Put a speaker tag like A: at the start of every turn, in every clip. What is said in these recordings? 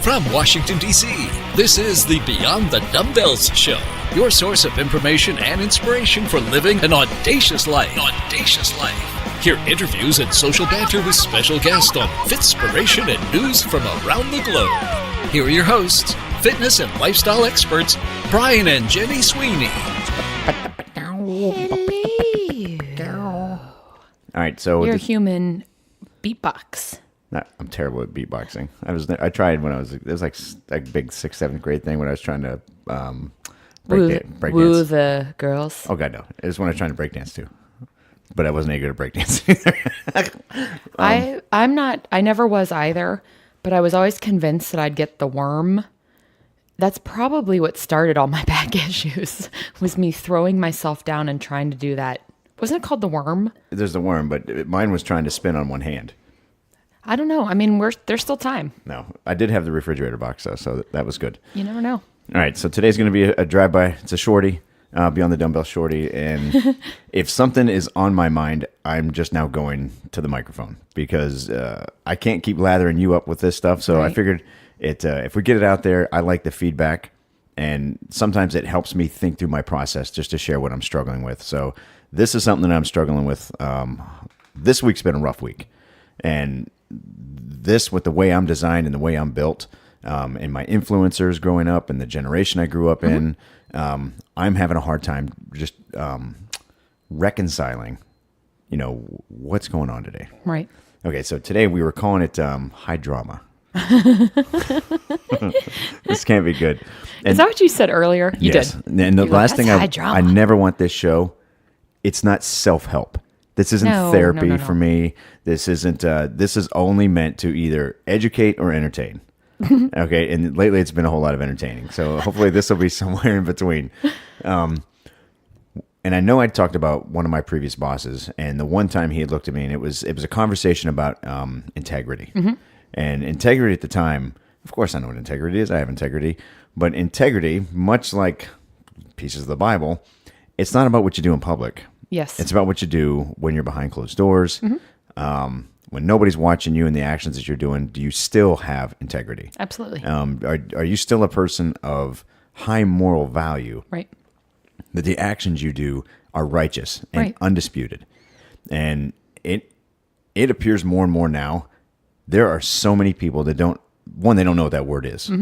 A: From Washington, D.C., this is the Beyond the Dumbbells Show, your source of information and inspiration for living an audacious life. Hear interviews and social banter with special guests on Fitspiration and news from around the globe. Here are your hosts, fitness and lifestyle experts, Brian and Jenny Sweeney.
B: Hey.
C: All right, so
B: You're a human beatbox.
C: I'm terrible at beatboxing. I tried when it was like a big 6th, 7th grade thing when I was trying to break
B: Woo
C: dance.
B: the girls.
C: Oh God, no! It was when I was trying to break dance too, but I wasn't any good at break dancing either.
B: I never was either, but I was always convinced that I'd get the worm. That's probably what started all my back issues, was me throwing myself down and trying to do that. Wasn't it called the worm?
C: There's the worm, but mine was trying to spin on one hand.
B: I don't know. I mean, there's still time.
C: No, I did have the refrigerator box though, so that was good.
B: You never know.
C: All right, so today's going to be a drive-by. It's a shorty, Beyond the Dumbbell shorty, and if something is on my mind, I'm just now going to the microphone because I can't keep lathering you up with this stuff. So
B: Right.
C: I figured if we get it out there, I like the feedback, and sometimes it helps me think through my process just to share what I'm struggling with. So this is something that I'm struggling with. This week's been a rough week, and this, with the way I'm designed and the way I'm built, and my influencers growing up and the generation I grew up in, I'm having a hard time just reconciling, what's going on today.
B: Right.
C: Okay, so today we were calling it high drama. This can't be good.
B: Is that what you said earlier? You
C: yes.
B: did.
C: And the
B: You're
C: last
B: like,
C: thing
B: "That's high drama."
C: I never want this show. It's not self-help. This isn't
B: No,
C: therapy
B: no.
C: for me. This isn't. This is only meant to either educate or entertain. Okay, and lately it's been a whole lot of entertaining. So hopefully this will be somewhere in between. And I know I talked about one of my previous bosses, and the one time he had looked at me, and it was a conversation about integrity. And integrity at the time, of course, I know what integrity is. I have integrity, but integrity, much like pieces of the Bible, it's not about what you do in public.
B: Yes.
C: It's about what you do when you're behind closed doors, when nobody's watching you and the actions that you're doing. Do you still have integrity?
B: Absolutely.
C: Are you still a person of high moral value?
B: Right.
C: That the actions you do are righteous and
B: Right.
C: undisputed. And it appears more and more now. There are so many people that they don't know what that word is.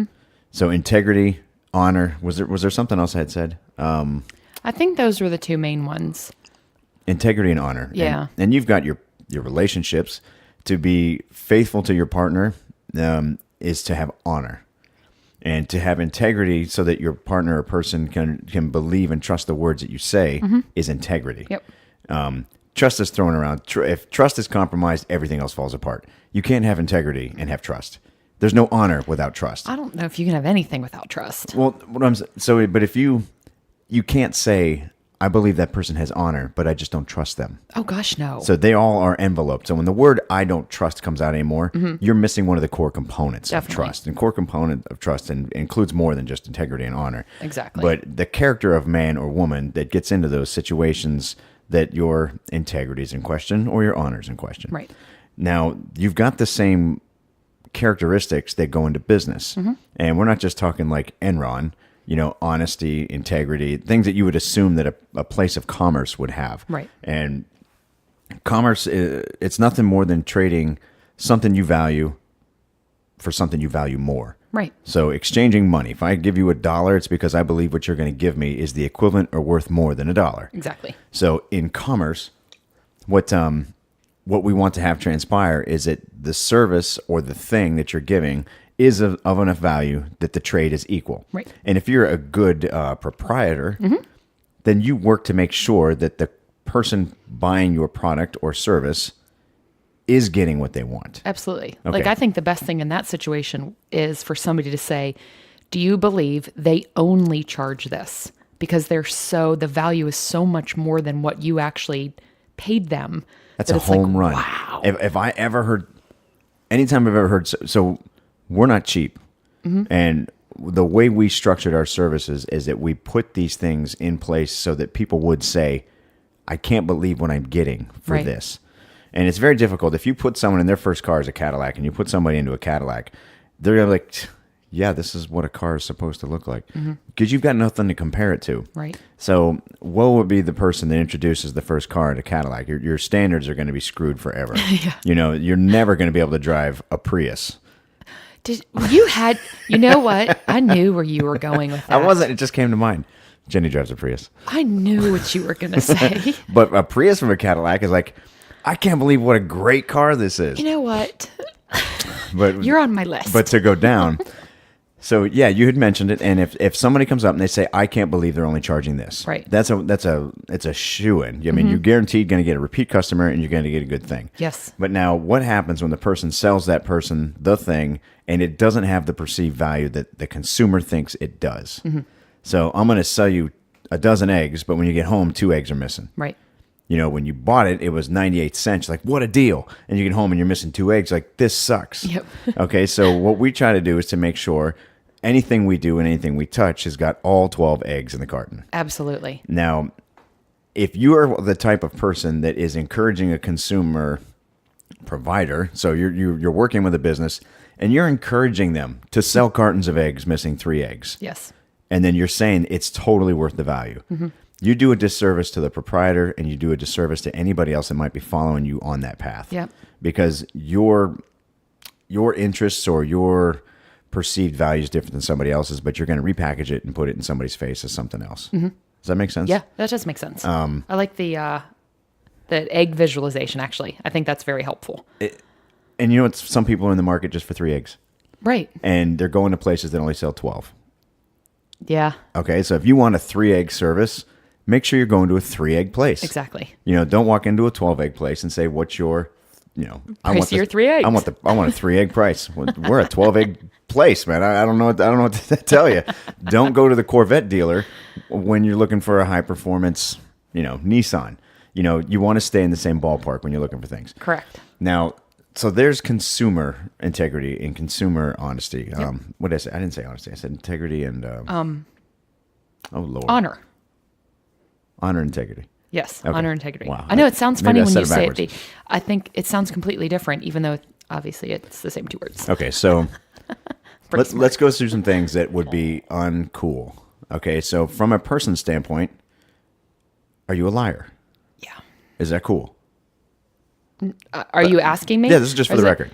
C: So integrity, honor. Was there something else I had said?
B: I think those were the two main ones.
C: Integrity and honor.
B: Yeah.
C: And you've got your relationships. To be faithful to your partner is to have honor. And to have integrity so that your partner or person can believe and trust the words that you say is integrity.
B: Yep.
C: Trust is thrown around. If trust is compromised, everything else falls apart. You can't have integrity and have trust. There's no honor without trust.
B: I don't know if you can have anything without trust.
C: Well, but if you can't say, I believe that person has honor, but I just don't trust them.
B: Oh, gosh, no.
C: So they all are enveloped. So when the word I don't trust comes out anymore, you're missing one of the core components
B: Definitely.
C: of trust. And core component of trust includes more than just integrity and honor.
B: Exactly.
C: But the character of man or woman that gets into those situations that your integrity is in question or your honor is in question.
B: Right.
C: Now, you've got the same characteristics that go into business. And we're not just talking like Enron, honesty, integrity, things that you would assume that a place of commerce would have.
B: Right.
C: And commerce, it's nothing more than trading something you value for something you value more.
B: Right.
C: So exchanging money. If I give you $1, it's because I believe what you're going to give me is the equivalent or worth more than $1.
B: Exactly.
C: So in commerce, what we want to have transpire is that the service or the thing that you're giving is of enough value that the trade is equal.
B: Right.
C: And if you're a good proprietor, then you work to make sure that the person buying your product or service is getting what they want.
B: Absolutely.
C: Okay.
B: Like, I think the best thing in that situation is for somebody to say, do you believe they only charge this? Because the value is so much more than what you actually paid them.
C: That's a home run.
B: Wow.
C: If I ever heard, anytime I've ever heard, so we're not cheap. And the way we structured our services is that we put these things in place so that people would say, I can't believe what I'm getting for
B: Right.
C: this. And it's very difficult. If you put someone in their first car as a Cadillac and you put somebody into a Cadillac, they're going to be like, yeah, this is what a car is supposed to look like. Because you've got nothing to compare it to.
B: Right.
C: So woe would be the person that introduces the first car to Cadillac. Your standards are going to be screwed forever.
B: Yeah.
C: You know, you're never going to be able to drive a Prius.
B: You know what? I knew where you were going with that.
C: I wasn't. It just came to mind. Jenny drives a Prius.
B: I knew what you were going to say.
C: But a Prius from a Cadillac is like, I can't believe what a great car this is.
B: You know what?
C: But
B: You're on my list.
C: But to go down. So yeah, you had mentioned it, and if somebody comes up and they say, "I can't believe they're only charging this,"
B: Right.
C: It's a shoo-in. I mean, you're guaranteed going to get a repeat customer, and you're going to get a good thing.
B: Yes.
C: But now, what happens when the person sells that person the thing, and it doesn't have the perceived value that the consumer thinks it does? So I'm going to sell you a dozen eggs, but when you get home, 2 eggs are missing.
B: Right.
C: You know, when you bought it, it was 98 cents. Like, what a deal. And you get home and you're missing 2 eggs. Like, this sucks.
B: Yep.
C: Okay, so what we try to do is to make sure anything we do and anything we touch has got all 12 eggs in the carton.
B: Absolutely.
C: Now, if you are the type of person that is encouraging a consumer provider, so you're working with a business and you're encouraging them to sell cartons of eggs missing 3 eggs.
B: Yes.
C: And then you're saying it's totally worth the value. You do a disservice to the proprietor, and you do a disservice to anybody else that might be following you on that path.
B: Yep.
C: Because your interests or your perceived value is different than somebody else's, but you're going to repackage it and put it in somebody's face as something else. Does that make sense?
B: Yeah, that does make sense. I like the egg visualization, actually. I think that's very helpful.
C: And you know what? Some people are in the market just for 3 eggs.
B: Right.
C: And they're going to places that only sell 12.
B: Yeah.
C: Okay, so if you want a 3-egg service, make sure you're going to a 3-egg place.
B: Exactly.
C: You know, don't walk into a 12-egg place and say, "What's your, you know,
B: Price of your 3 eggs."
C: I want a 3-egg price." We're a 12-egg place, man. I don't know what to tell you. Don't go to the Corvette dealer when you're looking for a high performance, you know, Nissan. You know, you want to stay in the same ballpark when you're looking for things.
B: Correct.
C: Now, so there's consumer integrity and consumer honesty.
B: Yep.
C: What did I say? I didn't say honesty. I said integrity and oh Lord,
B: Honor.
C: honor, and integrity.
B: Yes,
C: Okay.
B: honor and integrity.
C: Wow.
B: I know it sounds
C: Maybe
B: funny
C: I
B: when
C: said
B: you
C: it
B: say
C: backwards.
B: it. I think it sounds completely different, even though obviously it's the same 2 words.
C: Okay, so
B: Pretty smart.
C: let's go through some things that would be uncool. Okay, so from a person standpoint, are you a liar?
B: Yeah.
C: Is that cool?
B: Are you asking me?
C: Yeah, this is just for
B: Or
C: the
B: it-
C: record.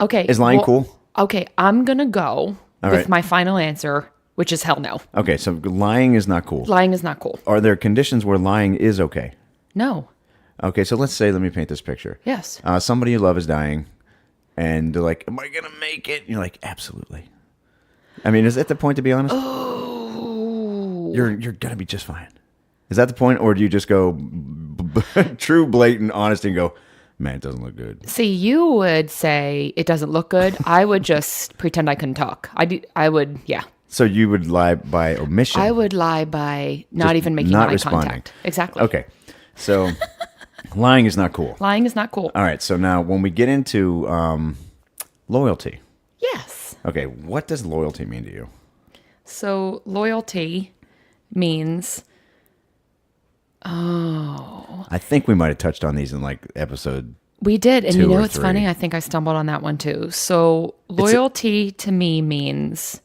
B: Okay.
C: Is lying cool?
B: Okay, I'm going to go with
C: right.
B: my final answer, which is hell no.
C: Okay, so lying is not cool.
B: Lying is not cool.
C: Are there conditions where lying is okay?
B: No.
C: Okay, so let me paint this picture.
B: Yes.
C: Somebody you love is dying, and they're like, "Am I going to make it?" And you're like, "Absolutely." I mean, is that the point, to be honest?
B: Oh.
C: You're going to be just fine. Is that the point, or do you just go true, blatant honesty and go, "Man, it doesn't look good"?
B: See, you would say it doesn't look good. I would just pretend I couldn't talk. I would, yeah.
C: So you would lie by omission.
B: I would lie by not
C: Just
B: even making
C: not
B: eye
C: responding.
B: contact. Exactly.
C: Okay, so lying is not cool.
B: Lying is not cool.
C: All right, so now when we get into loyalty,
B: Yes.
C: okay, what does loyalty mean to you?
B: So loyalty means,
C: I think we might have touched on these in like episode.
B: we did. And
C: 2
B: you know
C: or
B: what's
C: 3.
B: funny? I think I stumbled on that one too. So loyalty to me means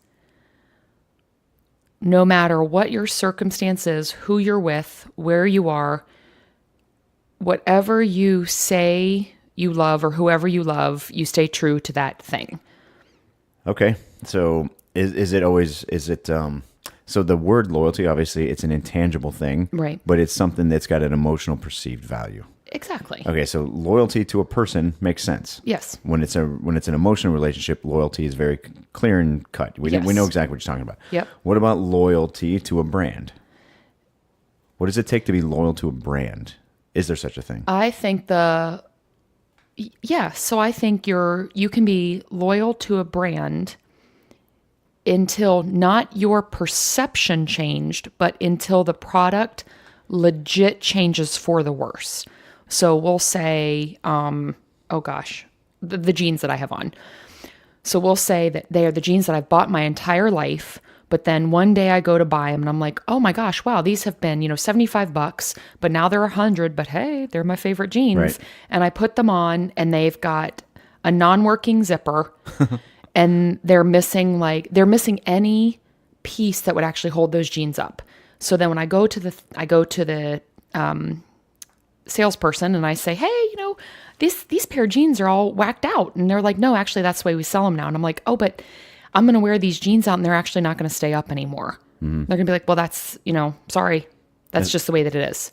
B: no matter what your circumstance is, who you're with, where you are, whatever you say you love or whoever you love, you stay true to that thing.
C: Okay, so is it so the word loyalty, obviously it's an intangible thing,
B: Right.
C: But it's something that's got an emotional perceived value.
B: Exactly.
C: Okay, so loyalty to a person makes sense.
B: Yes.
C: When it's an emotional relationship, loyalty is very clear and cut. We
B: Yes.
C: know exactly what you're talking about.
B: Yep.
C: What about loyalty to a brand? What does it take to be loyal to a brand? Is there such a thing?
B: I think so I think you can be loyal to a brand until not your perception changed, but until the product legit changes for the worse. So we'll say, the jeans that I have on. So we'll say that they are the jeans that I've bought my entire life, but then one day I go to buy them and I'm like, oh my gosh, wow, these have been, $75, but now they're $100, but hey, they're my favorite jeans.
C: Right.
B: And I put them on and they've got a non-working zipper And they're missing any piece that would actually hold those jeans up. So then when I go to the salesperson and I say, hey, these pair of jeans are all whacked out. And they're like, no, actually that's the way we sell them now. And I'm like, oh, but I'm going to wear these jeans out and they're actually not going to stay up anymore. They're going to be like, well, that's, sorry. That's just the way that it is.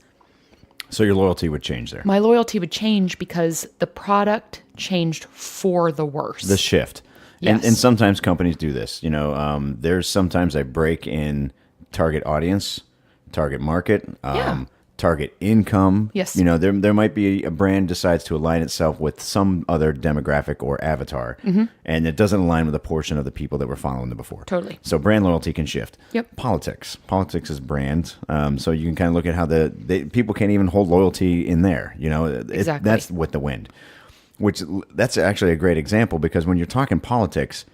C: So your loyalty would change there.
B: My loyalty would change because the product changed for the worse.
C: The shift.
B: Yes.
C: And sometimes companies do this. There's sometimes a break in target audience, target market, target income.
B: Yes.
C: There might be a brand decides to align itself with some other demographic or avatar, and it doesn't align with a portion of the people that were following them before.
B: Totally.
C: So brand loyalty can shift.
B: Yep.
C: Politics is brand. So you can kind of look at how people can't even hold loyalty in there.
B: Exactly.
C: That's with the wind. That's actually a great example, because when you're talking politics,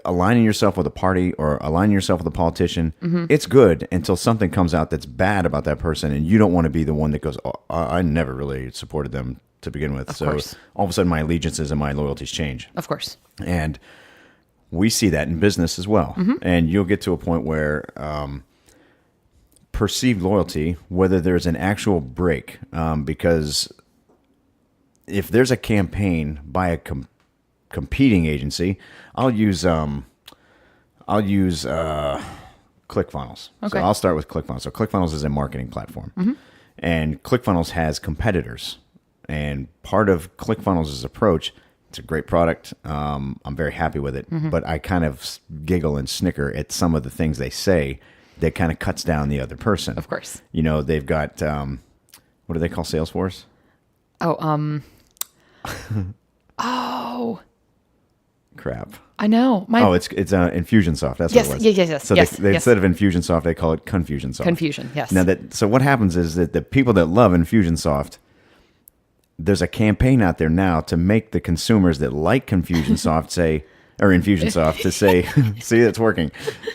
C: aligning yourself with a party or aligning yourself with a politician, it's good until something comes out that's bad about that person, and you don't want to be the one that goes, oh, I never really supported them to begin with.
B: Of
C: so
B: course.
C: all of a sudden my allegiances and my loyalties change.
B: Of course.
C: And we see that in business as well. And you'll get to a point where perceived loyalty, whether there's an actual break, because if there's a campaign by a competing agency, I'll use ClickFunnels.
B: Okay.
C: So I'll start with ClickFunnels. So ClickFunnels is a marketing platform, and ClickFunnels has competitors. And part of ClickFunnels' approach, it's a great product. I'm very happy with it, but I kind of giggle and snicker at some of the things they say that kind of cuts down the other person.
B: Of course.
C: They've got what do they call Salesforce?
B: Oh,
C: crap.
B: I know.
C: It's Infusionsoft. That's
B: yes,
C: what it was.
B: yes.
C: So
B: yes,
C: they
B: yes.
C: instead of Infusionsoft, they call it Confusionsoft.
B: Confusion. Yes.
C: Now so what happens is that the people that love Infusionsoft, there's a campaign out there now to make the consumers that like Infusionsoft to say, see, it's working,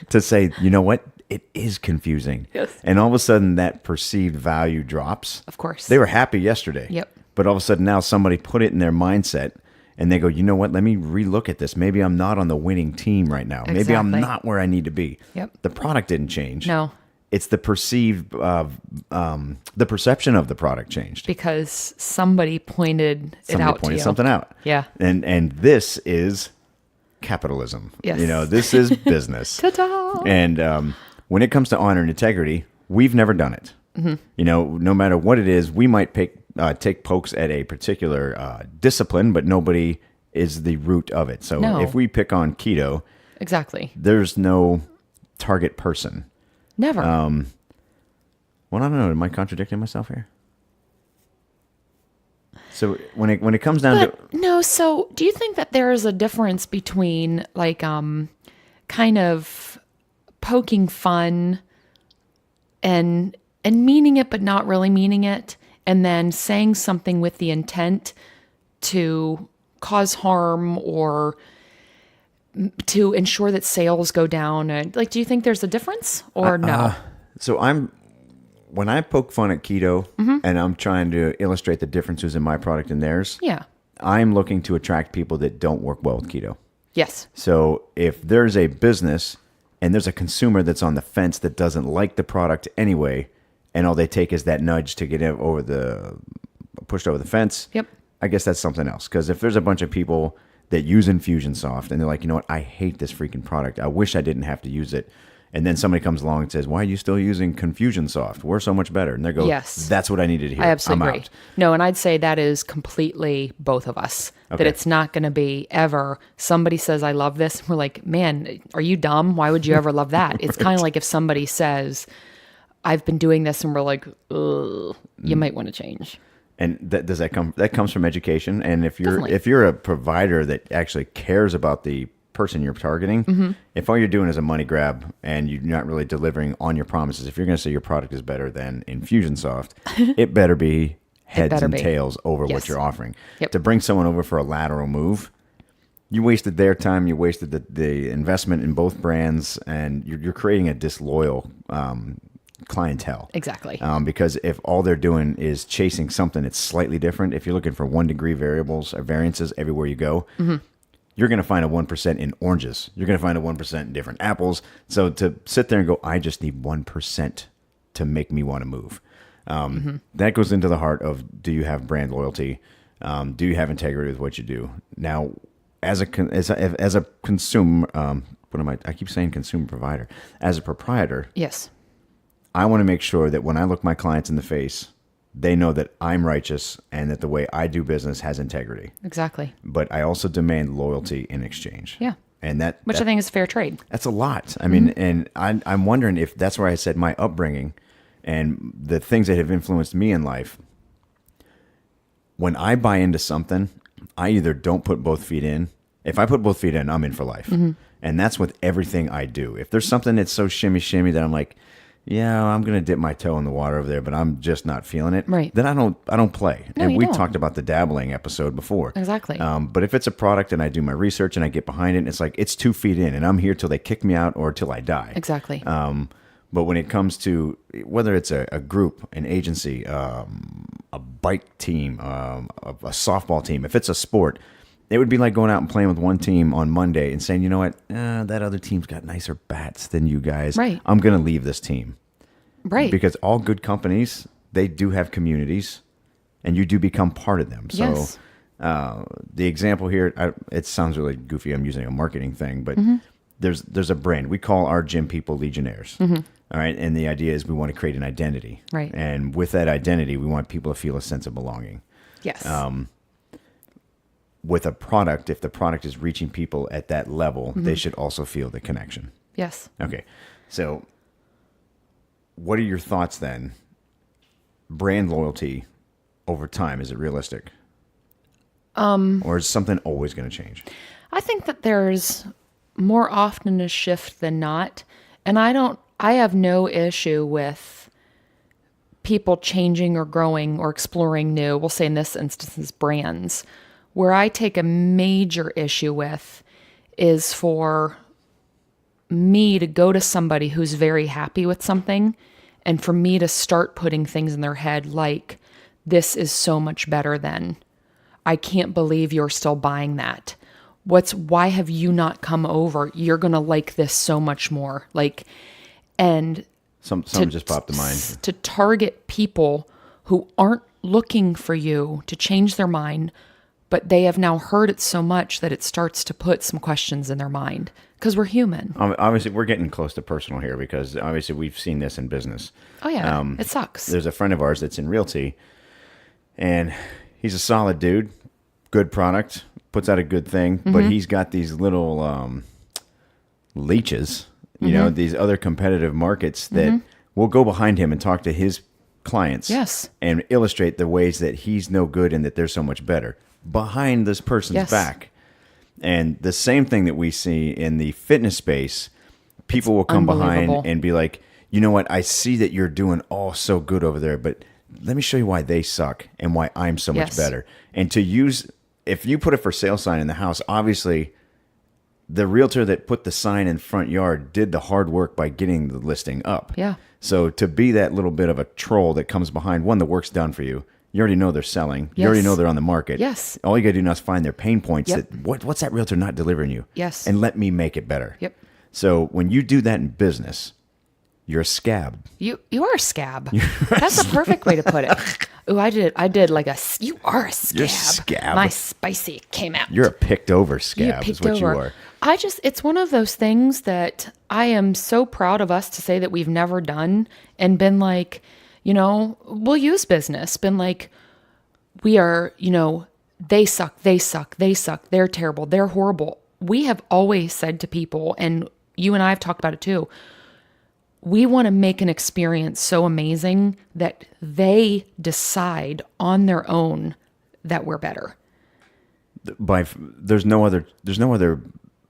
C: to say, you know what? It is confusing.
B: Yes.
C: And all of a sudden that perceived value drops.
B: Of course.
C: They were happy yesterday.
B: Yep.
C: But all of a sudden now somebody put it in their mindset and they go, you know what? Let me relook at this. Maybe I'm not on the winning team right now. Maybe I'm
B: Exactly.
C: not where I need to be.
B: Yep.
C: The product didn't change.
B: No.
C: It's the perceived, the perception of the product changed.
B: Because somebody pointed it
C: Somebody
B: out to
C: pointed
B: you.
C: something out.
B: Yeah.
C: And this is capitalism.
B: Yes.
C: This is business.
B: Ta-da!
C: And when it comes to honor and integrity, we've never done it. No matter what it is, we might take pokes at a particular discipline, but nobody is the root of it. So
B: No.
C: if we pick on keto,
B: Exactly.
C: there's no target person.
B: Never.
C: Well, I don't know. Am I contradicting myself here? So when it comes down to
B: No, so do you think that there is a difference between kind of poking fun and meaning it but not really meaning it, and then saying something with the intent to cause harm or to ensure that sales go down? Do you think there's a difference or no?
C: So when I poke fun at keto and I'm trying to illustrate the differences in my product and theirs,
B: Yeah.
C: I'm looking to attract people that don't work well with keto.
B: Yes.
C: So if there's a business and there's a consumer that's on the fence that doesn't like the product anyway, and all they take is that nudge to get pushed over the fence,
B: Yep.
C: I guess that's something else. Because if there's a bunch of people that use Infusionsoft and they're like, you know what, I hate this freaking product. I wish I didn't have to use it. And then somebody comes along and says, why are you still using Confusionsoft? We're so much better. And they go,
B: Yes.
C: that's what I needed to hear.
B: I absolutely
C: I'm
B: agree.
C: out.
B: No, and I'd say that is completely both of us. That
C: Okay.
B: it's not going to be ever somebody says, I love this. And we're like, man, are you dumb? Why would you ever love that? It's kind of like if somebody says, I've been doing this, and we're like, ugh, you might want to change.
C: And that comes from education. And if
B: Definitely.
C: you're a provider that actually cares about the person you're targeting, if all you're doing is a money grab and you're not really delivering on your promises, if you're going to say your product is better than Infusionsoft, it better be heads
B: better
C: and
B: be.
C: tails over
B: Yes.
C: what you're offering.
B: Yep.
C: To bring someone over for a lateral move, you wasted their time, you wasted the investment in both brands, and you're creating a disloyal clientele.
B: Exactly.
C: Because if all they're doing is chasing something that's slightly different, if you're looking for 1 degree variables or variances everywhere you go, you're going to find a 1% in oranges. You're going to find a 1% in different apples. So to sit there and go, I just need 1% to make me want to move. That goes into the heart of, do you have brand loyalty? Do you have integrity with what you do? Now, as a consumer, I keep saying consumer provider. As a proprietor,
B: Yes.
C: I want to make sure that when I look my clients in the face, they know that I'm righteous and that the way I do business has integrity.
B: Exactly.
C: But I also demand loyalty in exchange.
B: Yeah.
C: And
B: Which I think is fair trade.
C: that's a lot. I mean, and I'm wondering if that's where I said my upbringing and the things that have influenced me in life. When I buy into something, I either don't put both feet in. If I put both feet in, I'm in for life. And that's with everything I do. If there's something that's so shimmy that I'm like, yeah, I'm going to dip my toe in the water over there, but I'm just not feeling it.
B: Right.
C: Then I don't play.
B: No,
C: and
B: you
C: we
B: don't.
C: talked about the dabbling episode before.
B: Exactly.
C: But if it's a product and I do my research and I get behind it, and it's like, it's 2 feet in and I'm here till they kick me out or till I die.
B: Exactly.
C: But when it comes to whether it's a group, an agency, a bike team, a softball team, if it's a sport, it would be like going out and playing with one team on Monday and saying, you know what, that other team's got nicer bats than you guys.
B: Right.
C: I'm going to leave this team.
B: Right.
C: Because all good companies, they do have communities and you do become part of them. So
B: Yes.
C: the example here, it sounds really goofy. I'm using a marketing thing, but there's a brand. We call our gym people Legionnaires. All right. And the idea is we want to create an identity.
B: Right.
C: And with that identity, we want people to feel a sense of belonging.
B: Yes.
C: With a product, if the product is reaching people at that level, they should also feel the connection.
B: Yes.
C: Okay. So what are your thoughts then? Brand loyalty over time, is it realistic? Or is something always going to change?
B: I think that there's more often a shift than not. And I have no issue with people changing or growing or exploring new, we'll say in this instance, brands. Where I take a major issue with is for me to go to somebody who's very happy with something and for me to start putting things in their head like, this is so much better than, I can't believe you're still buying that. Why have you not come over? You're going to like this so much more. And
C: Something just popped to mind.
B: to target people who aren't looking for you to change their mind, but they have now heard it so much that it starts to put some questions in their mind because we're human.
C: Obviously, we're getting close to personal here because obviously we've seen this in business.
B: Oh yeah, it sucks.
C: There's a friend of ours that's in realty, and he's a solid dude, good product, puts out a good thing, but he's got these little leeches, you know, these other competitive markets that will go behind him and talk to his clients.
B: Yes.
C: And illustrate the ways that he's no good and that they're so much better behind this person's
B: Yes.
C: back. And the same thing that we see in the fitness space, people will come behind
B: unbelievable.
C: and be like, you know what, I see that you're doing all so good over there, but let me show you why they suck and why I'm so much
B: Yes.
C: better. And to use, if you put a for sale sign in the house, obviously the realtor that put the sign in front yard did the hard work by getting the listing up.
B: Yeah.
C: So to be that little bit of a troll that comes behind, one, the work's done for you. You already know they're selling. You already
B: Yes.
C: know they're on the market.
B: Yes.
C: All you got to do now is find their pain points.
B: Yep.
C: That what's that realtor not delivering you?
B: Yes.
C: And let me make it better.
B: Yep.
C: So when you do that in business, you're a scab.
B: You are a scab. That's a perfect way to put it. Oh, I did like you are a scab.
C: You're a scab.
B: My spicy came out.
C: You're a picked over scab.
B: You
C: Is
B: picked
C: what
B: over.
C: you are.
B: It's one of those things that I am so proud of us to say that we've never done and been like, we'll use business, been like, we are, they suck, they're terrible, they're horrible. We have always said to people, and you and I have talked about it too, we want to make an experience so amazing that they decide on their own that we're better.
C: There's no other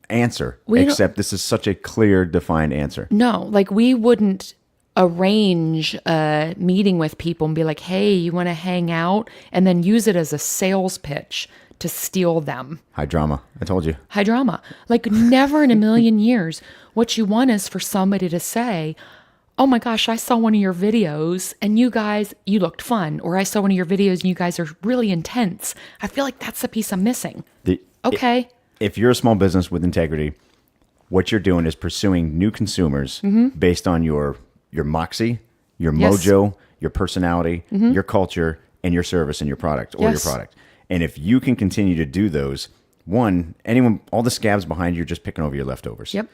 C: answer except this is such a clear, defined answer.
B: No, we wouldn't arrange a meeting with people and be like, hey, you want to hang out? And then use it as a sales pitch to steal them.
C: High drama. I told you.
B: High drama. Never in a million years. What you want is for somebody to say, oh my gosh, I saw one of your videos and you looked fun. Or I saw one of your videos and you guys are really intense. I feel like that's the piece I'm missing. Okay.
C: if you're a small business with integrity, what you're doing is pursuing new consumers based on your moxie, your
B: Yes.
C: mojo, your personality, your culture, and your service and your product or your
B: Yes.
C: product. And if you can continue to do those, all the scabs behind you are just picking over your leftovers.
B: Yep.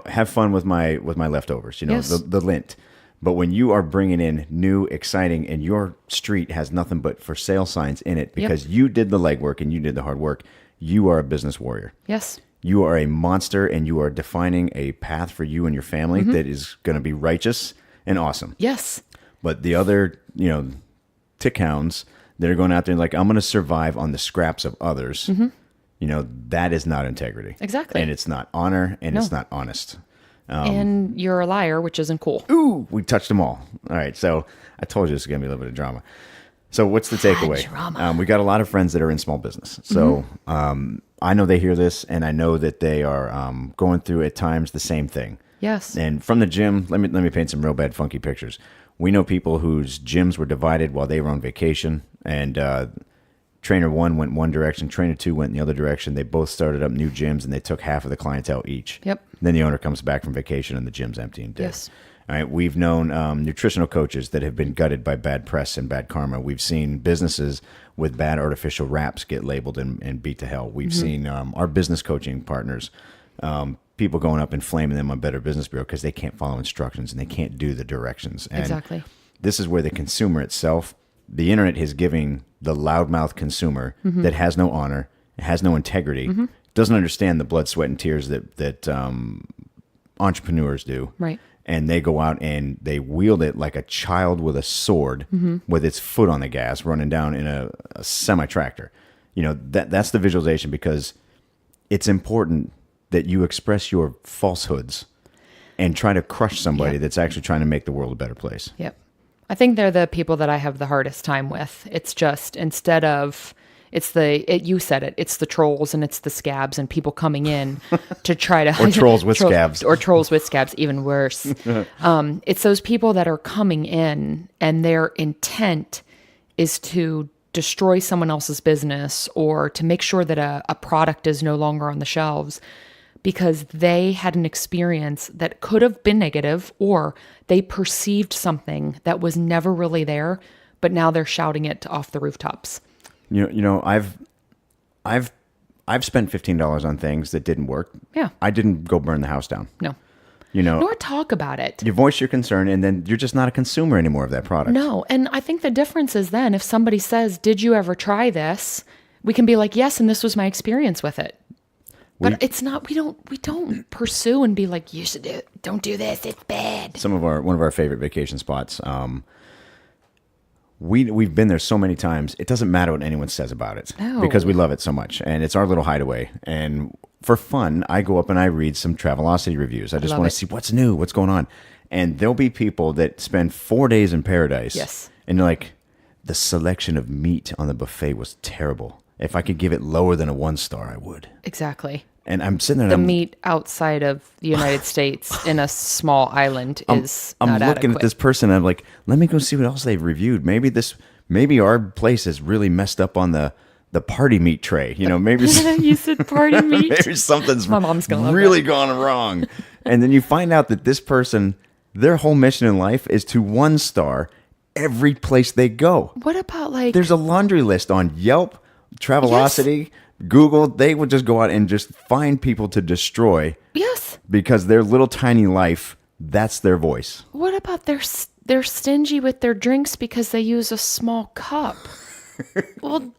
C: Have fun with my leftovers,
B: Yes.
C: the lint. But when you are bringing in new, exciting, and your street has nothing but for sale signs in it because you did the legwork and you did the hard work, you are a business warrior.
B: Yes.
C: You are a monster, and you are defining a path for you and your family that is going to be righteous and awesome.
B: Yes.
C: But the other, tick hounds that are going out there and like, I'm going to survive on the scraps of others, that is not integrity.
B: Exactly.
C: And it's not honor, and it's not honest.
B: And you're a liar, which isn't cool.
C: Ooh, we touched them all. All right, so I told you this is going to be a little bit of drama. So what's the takeaway?
B: Drama.
C: We got a lot of friends that are in small business. So I know they hear this, and I know that they are going through at times the same thing.
B: Yes.
C: And from the gym, let me paint some real bad, funky pictures. We know people whose gyms were divided while they were on vacation, and trainer 1 went one direction, trainer 2 went in the other direction. They both started up new gyms, and they took half of the clientele each.
B: Yep.
C: Then the owner comes back from vacation, and the gym's empty and dead.
B: Yes.
C: All right. We've known nutritional coaches that have been gutted by bad press and bad karma. We've seen businesses with bad artificial wraps get labeled and beat to hell. We've seen our business coaching partners, people going up and flaming them on Better Business Bureau because they can't follow instructions and they can't do the directions. And
B: Exactly.
C: this is where the consumer itself, the internet is giving the loudmouth consumer that has no honor, has no integrity, doesn't understand the blood, sweat, and tears that entrepreneurs do.
B: Right.
C: And they go out and they wield it like a child with a sword with its foot on the gas running down in a semi-tractor. That's the visualization, because it's important that you express your falsehoods and try to crush somebody that's actually trying to make the world a better place.
B: Yep. I think they're the people that I have the hardest time with. It's just, instead of, you said it, it's the trolls and it's the scabs and people coming in to try to...
C: Or trolls with scabs.
B: Or trolls with scabs, even worse. It's those people that are coming in and their intent is to destroy someone else's business or to make sure that a product is no longer on the shelves because they had an experience that could have been negative, or they perceived something that was never really there, but now they're shouting it off the rooftops.
C: I've spent $15 on things that didn't work.
B: Yeah.
C: I didn't go burn the house down.
B: No.
C: Nor
B: Nor talk about it.
C: you voice your concern, and then you're just not a consumer anymore of that product.
B: No. And I think the difference is then if somebody says, "Did you ever try this?" we can be like, "Yes, and this was my experience with it." But it's not, we don't pursue and be like, "You should do it. Don't do this. It's bad."
C: One of our favorite vacation spots. We've been there so many times. It doesn't matter what anyone says about it because we love it so much, and it's our little hideaway. And for fun, I go up and I read some Travelocity reviews. I just want to see what's new, what's going on. And there'll be people that spend 4 days in paradise.
B: Yes.
C: And you're like, the selection of meat on the buffet was terrible. If I could give it lower than a 1 star, I would.
B: Exactly.
C: And I'm sitting there.
B: The meat outside of the United States in a small island is not
C: I'm looking
B: adequate.
C: at this person and I'm like, let me go see what else they've reviewed. Maybe our place is really messed up on the party meat tray. Maybe
B: You said party meat.
C: maybe something's
B: My mom's gonna love
C: really
B: that.
C: gone wrong. And then you find out that this person, their whole mission in life is to 1 star every place they go.
B: What about like...
C: There's a laundry list on Yelp, Travelocity, Google. They would just go out and just find people to destroy.
B: Yes.
C: Because their little tiny life, that's their voice.
B: What about they're stingy with their drinks because they use a small cup? Well,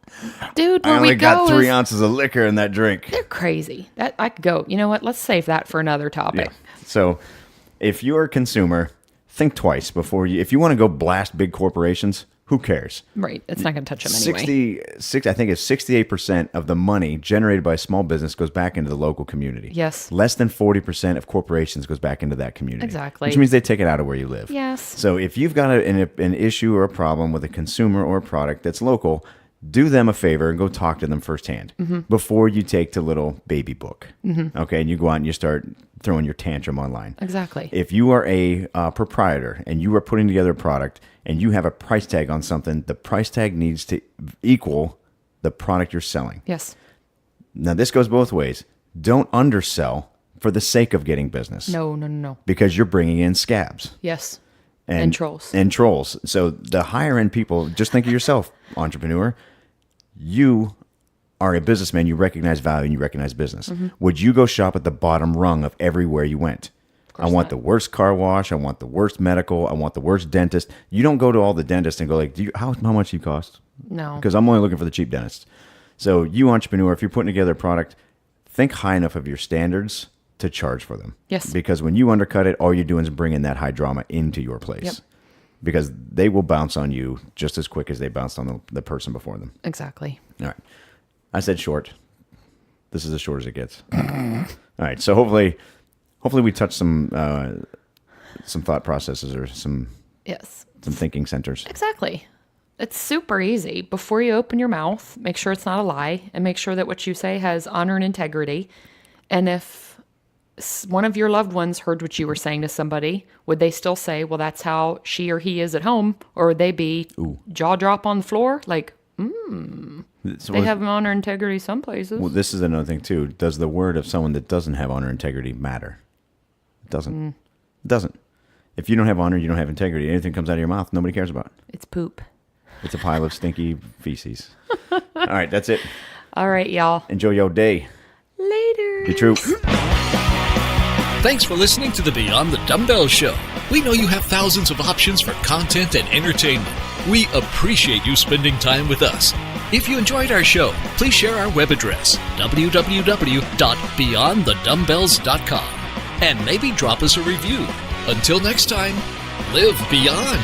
B: dude, where
C: I only
B: we
C: got
B: go
C: 3
B: is,
C: ounces of liquor in that drink.
B: they're crazy. That I could go. You know what? Let's save that for another topic.
C: Yeah. So if you're a consumer, think twice before you, if you want to go blast big corporations, who cares?
B: Right. It's not going to touch them anyway.
C: I think it's 68% of the money generated by small business goes back into the local community.
B: Yes.
C: Less than 40% of corporations goes back into that community.
B: Exactly.
C: Which means they take it out of where you live.
B: Yes.
C: So if you've got an issue or a problem with a consumer or a product that's local, do them a favor and go talk to them firsthand before you take to little baby book. Okay. And you go out and you start throwing your tantrum online.
B: Exactly.
C: If you are a proprietor and you are putting together a product and you have a price tag on something, the price tag needs to equal the product you're selling.
B: Yes.
C: Now, this goes both ways. Don't undersell for the sake of getting business.
B: No.
C: Because you're bringing in scabs.
B: Yes. And trolls.
C: And trolls. So the higher end people, just think of yourself, entrepreneur. You are a businessman. You recognize value and you recognize business. Would you go shop at the bottom rung of everywhere you went? I want the worst car wash. I want the worst medical. I want the worst dentist. You don't go to all the dentists and go like, how much do you cost?
B: No.
C: Because I'm only looking for the cheap dentist. So you entrepreneur, if you're putting together a product, think high enough of your standards to charge for them.
B: Yes.
C: Because when you undercut it, all you're doing is bringing that high drama into your place.
B: Yep.
C: Because they will bounce on you just as quick as they bounced on the person before them.
B: Exactly.
C: All right. I said short. This is as short as it gets. All right. So hopefully we touch some thought processes or some thinking centers.
B: Exactly. It's super easy. Before you open your mouth, make sure it's not a lie and make sure that what you say has honor and integrity. And if one of your loved ones heard what you were saying to somebody, would they still say, well, that's how she or he is at home? Or would they be jaw drop on the floor? Like, they have honor and integrity some places.
C: Well, this is another thing too. Does the word of someone that doesn't have honor and integrity matter? It doesn't. It doesn't. If you don't have honor, you don't have integrity. Anything comes out of your mouth, nobody cares about.
B: It's poop.
C: It's a pile of stinky feces. All right, that's it.
B: All right, y'all.
C: Enjoy your day.
B: Later.
C: Be true.
A: Thanks for listening to the Beyond the Dumbbells Show. We know you have thousands of options for content and entertainment. We appreciate you spending time with us. If you enjoyed our show, please share our web address, www.beyondthedumbbells.com, and maybe drop us a review. Until next time, live beyond.